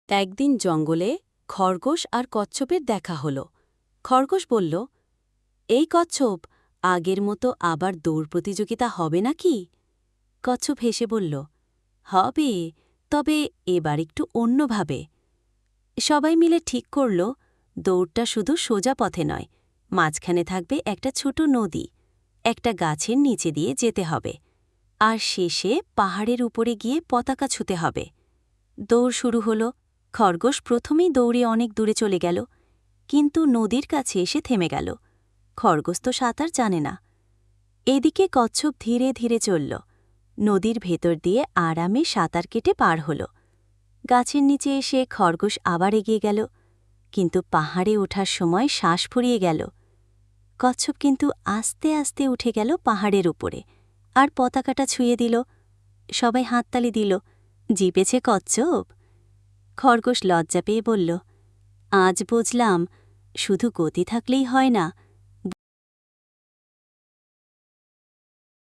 একদিন জঙ্গলে খরগোশ আর কচ্ছপের দেখা হল। খরগোশ বলল, এই কচ্ছপ, আগের মতো আবার দৌড় প্রতিযোগিতা হবে নাকি? কচ্ছপ হেসে বলল, হবে, তবে এবার একটু অন্যভাবে। সবাই মিলে ঠিক করল, দৌড়টা শুধু সোজা পথে নয়, মাঝখানে থাকবে একটা ছোট নদী, একটা গাছের নিচে দিয়ে যেতে হবে, আর শেষে পাহাড়ের উপরে গিয়ে পতাকা ছুঁতে হবে। দৌড় শুরু হল। খরগোশ প্রথমেই দৌড়ে অনেক দূরে চলে গেল, কিন্তু নদীর কাছে এসে থেমে গেল। খরগোশ তো সাঁতার জানে না। এদিকে কচ্ছপ ধীরে ধীরে চলল, নদীর ভেতর দিয়ে আরামে সাঁতার কেটে পার হল। গাছের নিচে এসে খরগোশ আবার এগিয়ে গেল, কিন্তু পাহাড়ে ওঠার সময় শ্বাস ফুরিয়ে গেল। কচ্ছপ কিন্তু আস্তে আস্তে উঠে গেল পাহাড়ের উপরে, আর পতাকাটা ছুঁয়ে দিল। সবাই হাততালি দিল, জিতেছে কচ্ছপ। খরগোশ লজ্জা পেয়ে বলল, আজ বুঝলাম, শুধু গতি থাকলেই হয় না,